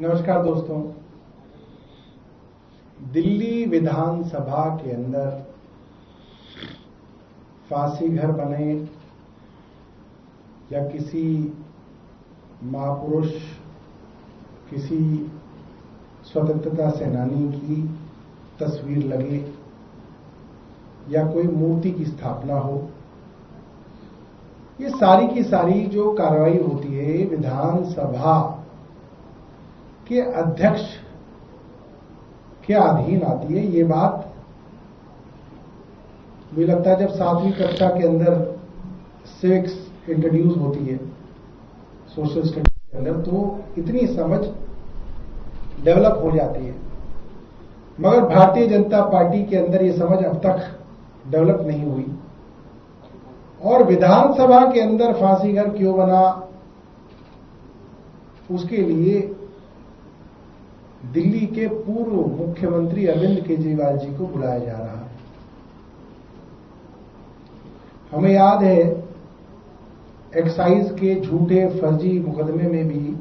नमस्कार दोस्तों। दिल्ली विधानसभा के अंदर फांसी घर बने या किसी महापुरुष, किसी स्वतंत्रता सेनानी की तस्वीर लगे या कोई मूर्ति की स्थापना हो, ये सारी की सारी जो कार्रवाई होती है विधानसभा के अध्यक्ष के अधीन आती है। ये बात मुझे लगता है जब 7वीं कक्षा के अंदर सिविक्स इंट्रोड्यूस होती है सोशल स्टडीज के अंदर, तो इतनी समझ डेवलप हो जाती है, मगर भारतीय जनता पार्टी के अंदर ये समझ अब तक डेवलप नहीं हुई। और विधानसभा के अंदर फांसी घर क्यों बना, उसके लिए दिल्ली के पूर्व मुख्यमंत्री अरविंद केजरीवाल जी को बुलाया जा रहा है। हमें याद है एक्साइज के झूठे फर्जी मुकदमे में भी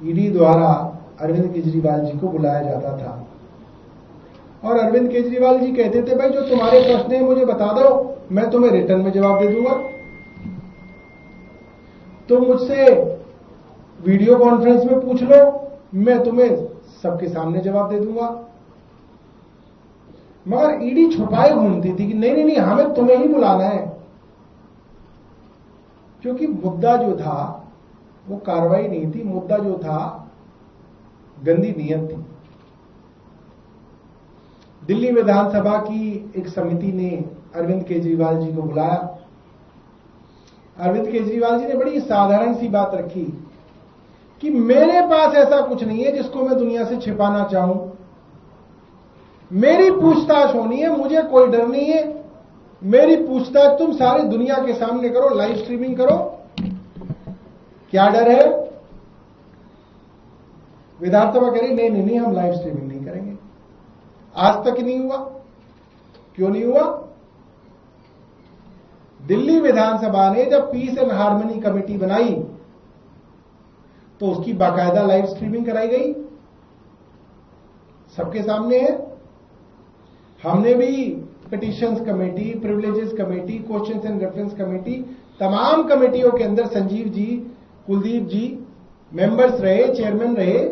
ईडी द्वारा अरविंद केजरीवाल जी को बुलाया जाता था और अरविंद केजरीवाल जी कहते थे, भाई जो तुम्हारे प्रश्न है मुझे बता दो, मैं तुम्हें रिटर्न में जवाब दे दूंगा। तुम मुझसे वीडियो कॉन्फ्रेंस में पूछ लो, मैं तुम्हें सबके सामने जवाब दे दूंगा। मगर ईडी छुपाए घूमती थी कि नहीं नहीं नहीं, हमें तुम्हें ही बुलाना है, क्योंकि मुद्दा जो था वो कार्रवाई नहीं थी, मुद्दा जो था गंदी नीयत थी। दिल्ली विधानसभा की एक समिति ने अरविंद केजरीवाल जी को बुलाया। अरविंद केजरीवाल जी ने बड़ी साधारण सी बात रखी कि मेरे पास ऐसा कुछ नहीं है जिसको मैं दुनिया से छिपाना चाहूं, मेरी पूछताछ होनी है, मुझे कोई डर नहीं है, मेरी पूछताछ तुम सारी दुनिया के सामने करो, लाइव स्ट्रीमिंग करो, क्या डर है। विधानसभा कह रही नहीं नहीं नहीं, हम लाइव स्ट्रीमिंग नहीं करेंगे। आज तक नहीं हुआ। क्यों नहीं हुआ? दिल्ली विधानसभा ने जब पीस एंड हार्मनी कमेटी बनाई तो उसकी बाकायदा लाइव स्ट्रीमिंग कराई गई, सबके सामने है। हमने भी petitions committee, privileges committee, questions and reference committee, तमाम कमेटियों के अंदर संजीव जी, कुलदीप जी मेंबर्स रहे, चेयरमैन रहे,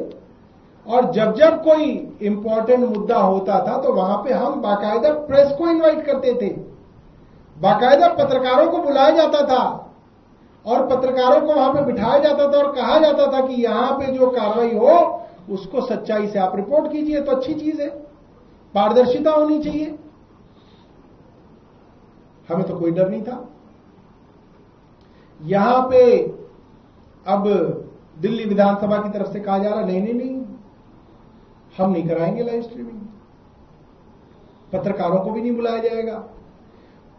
और जब जब कोई इंपॉर्टेंट मुद्दा होता था तो वहां पे हम बाकायदा प्रेस को इनवाइट करते थे, बाकायदा पत्रकारों को बुलाया जाता था और पत्रकारों को वहां पे बिठाया जाता था और कहा जाता था कि यहां पे जो कार्रवाई हो उसको सच्चाई से आप रिपोर्ट कीजिए, तो अच्छी चीज है, पारदर्शिता होनी चाहिए। हमें तो कोई डर नहीं था। यहां पे अब दिल्ली विधानसभा की तरफ से कहा जा रहा नहीं नहीं नहीं, हम नहीं कराएंगे लाइव स्ट्रीमिंग, पत्रकारों को भी नहीं बुलाया जाएगा।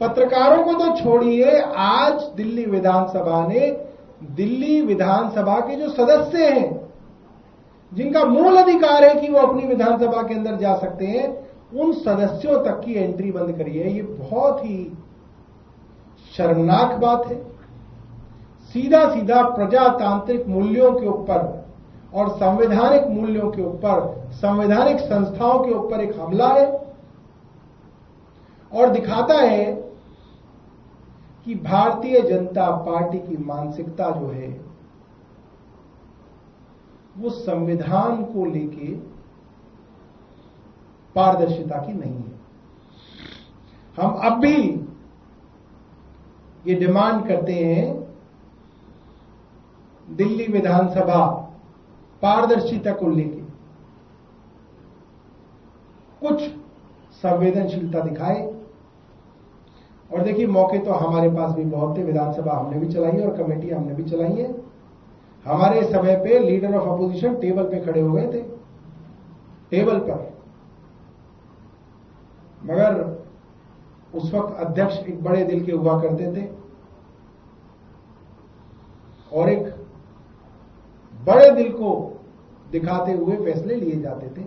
पत्रकारों को तो छोड़िए, आज दिल्ली विधानसभा ने दिल्ली विधानसभा के जो सदस्य हैं, जिनका मूल अधिकार है कि वो अपनी विधानसभा के अंदर जा सकते हैं, उन सदस्यों तक की एंट्री बंद करी है। ये बहुत ही शर्मनाक बात है। सीधा सीधा प्रजातांत्रिक मूल्यों के ऊपर और संवैधानिक मूल्यों के ऊपर, संवैधानिक संस्थाओं के ऊपर एक हमला है और दिखाता है कि भारतीय जनता पार्टी की मानसिकता जो है वो संविधान को लेके पारदर्शिता की नहीं है। हम अब भी ये डिमांड करते हैं, दिल्ली विधानसभा पारदर्शिता को लेके कुछ संवेदनशीलता दिखाए। और देखिए, मौके तो हमारे पास भी बहुत थे, विधानसभा हमने भी चलाई है और कमेटी हमने भी चलाई है। हमारे समय पे लीडर ऑफ अपोजिशन टेबल पे खड़े हो गए थे, टेबल पर, मगर उस वक्त अध्यक्ष एक बड़े दिल के हुआ करते थे और एक बड़े दिल को दिखाते हुए फैसले लिए जाते थे।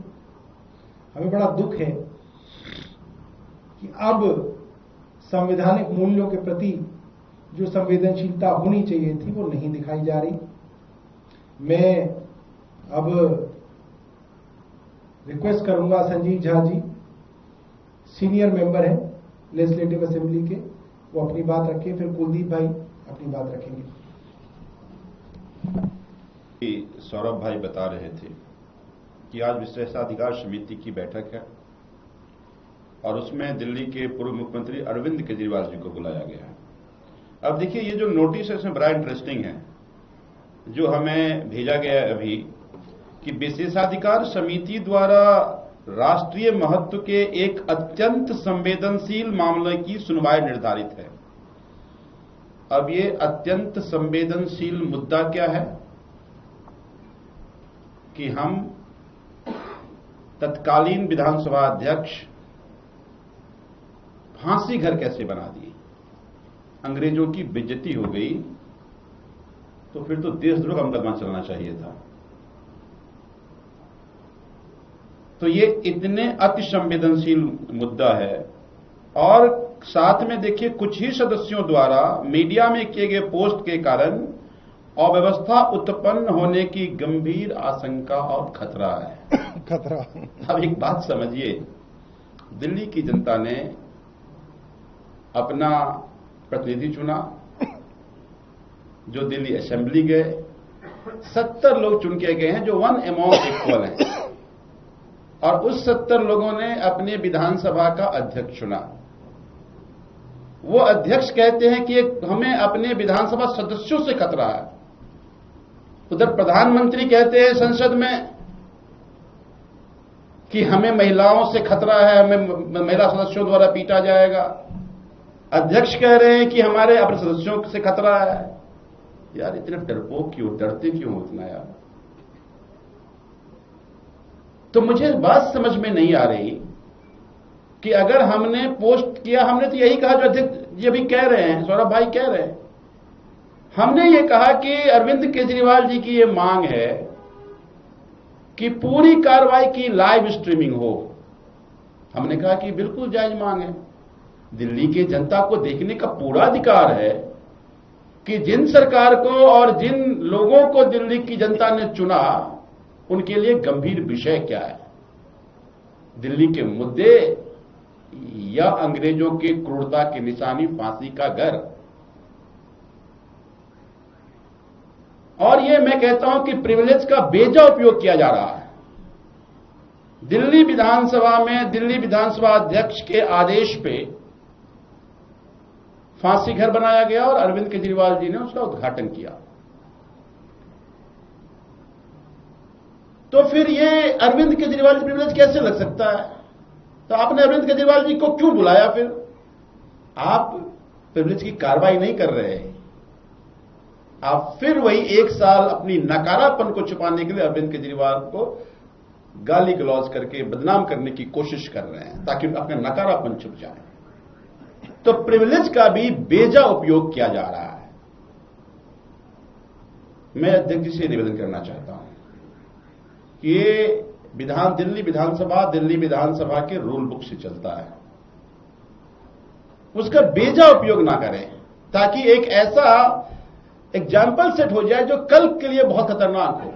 हमें बड़ा दुख है कि अब संवैधानिक मूल्यों के प्रति जो संवेदनशीलता होनी चाहिए थी वो नहीं दिखाई जा रही। मैं अब रिक्वेस्ट करूंगा संजीव झा जी, सीनियर मेंबर हैं लेजिस्लेटिव असेंबली के, वो अपनी बात रखें, फिर कुलदीप भाई अपनी बात रखेंगे। सौरभ भाई बता रहे थे कि आज विशेषाधिकार समिति की बैठक है और उसमें दिल्ली के पूर्व मुख्यमंत्री अरविंद केजरीवाल जी को बुलाया गया है। अब देखिए, ये जो नोटिस है इसमें बड़ा इंटरेस्टिंग है जो हमें भेजा गया है अभी, कि विशेषाधिकार समिति द्वारा राष्ट्रीय महत्व के एक अत्यंत संवेदनशील मामले की सुनवाई निर्धारित है। अब ये अत्यंत संवेदनशील मुद्दा क्या है कि हम तत्कालीन विधानसभा अध्यक्ष फांसी घर कैसे बना दिए, अंग्रेजों की बेइज्जती हो गई, तो फिर तो देशद्रोह का मुकदमा चलना चाहिए था। तो ये इतने अति संवेदनशील मुद्दा है। और साथ में देखिए, कुछ ही सदस्यों द्वारा मीडिया में किए गए पोस्ट के कारण अव्यवस्था उत्पन्न होने की गंभीर आशंका और खतरा है। खतरा। अब एक बात समझिए, दिल्ली की जनता ने अपना प्रतिनिधि चुना, जो दिल्ली असेंबली गए, 70 लोग चुन के गए हैं जो वन अमॉन्ग इक्वल हैं, और उस 70 लोगों ने अपने विधानसभा का अध्यक्ष चुना। वो अध्यक्ष कहते हैं कि हमें अपने विधानसभा सदस्यों से खतरा है। उधर प्रधानमंत्री कहते हैं संसद में कि हमें महिलाओं से खतरा है, हमें महिला सदस्यों द्वारा पीटा जाएगा। अध्यक्ष कह रहे हैं कि हमारे अपने सदस्यों से खतरा है। यार इतने डरपोक क्यों, डरते क्यों उतना यार? तो मुझे बात समझ में नहीं आ रही कि अगर हमने पोस्ट किया, हमने तो यही कहा जो अध्यक्ष ये भी कह रहे हैं, सौरभ भाई कह रहे हैं, हमने ये कहा कि अरविंद केजरीवाल जी की ये मांग है कि पूरी कार्रवाई की लाइव स्ट्रीमिंग हो। हमने कहा कि बिल्कुल जायज मांग है, दिल्ली की जनता को देखने का पूरा अधिकार है कि जिन सरकार को और जिन लोगों को दिल्ली की जनता ने चुना उनके लिए गंभीर विषय क्या है, दिल्ली के मुद्दे या अंग्रेजों की क्रूरता की निशानी फांसी का घर। और ये मैं कहता हूं कि प्रिविलेज का बेजा उपयोग किया जा रहा है। दिल्ली विधानसभा में दिल्ली विधानसभा अध्यक्ष के आदेश पे फांसी घर बनाया गया और अरविंद केजरीवाल जी ने उसका उद्घाटन किया। तो फिर ये अरविंद केजरीवाल प्रिविलेज कैसे लग सकता है? तो आपने अरविंद केजरीवाल जी को क्यों बुलाया? फिर आप प्रिविलेज की कार्रवाई नहीं कर रहे हैं, आप फिर वही एक साल अपनी नकारापन को छुपाने के लिए अरविंद केजरीवाल को गाली गलौज करके बदनाम करने की कोशिश कर रहे हैं ताकि अपना नकारापन छुप जाए। तो प्रिविलेज का भी बेजा उपयोग किया जा रहा है। मैं अध्यक्ष जी से निवेदन करना चाहता हूं कि ये दिल्ली विधानसभा के रूल बुक से चलता है, उसका बेजा उपयोग ना करें ताकि एक ऐसा एग्जाम्पल सेट हो जाए जो कल के लिए बहुत खतरनाक हो।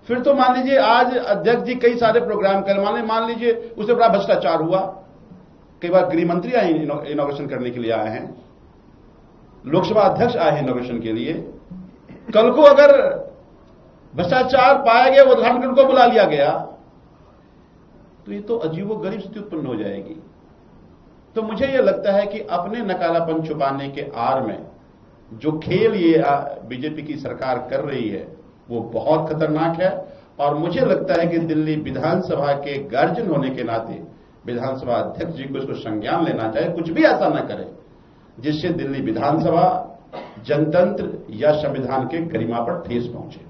फिर तो मान लीजिए आज अध्यक्ष जी कई सारे प्रोग्राम कर, मान लीजिए उससे बड़ा भ्रष्टाचार हुआ, कई बार गृह मंत्री आए इनॉग्रेशन करने के लिए आए हैं, लोकसभा अध्यक्ष आए हैं इनॉग्रेशन के लिए, कल को अगर भ्रष्टाचार पाया गया, उद्घाटन उनको बुला लिया गया, तो ये तो अजीबोगरीब स्थिति उत्पन्न हो जाएगी। तो मुझे यह लगता है कि अपने नकारापन छुपाने के आड़ में जो खेल ये बीजेपी की सरकार कर रही है वो बहुत खतरनाक है। और मुझे लगता है कि दिल्ली विधानसभा के गार्जियन होने के नाते विधानसभा अध्यक्ष जी को इसको संज्ञान लेना चाहिए, कुछ भी ऐसा न करे जिससे दिल्ली विधानसभा जनतंत्र या संविधान के गरिमा पर ठेस पहुंचे।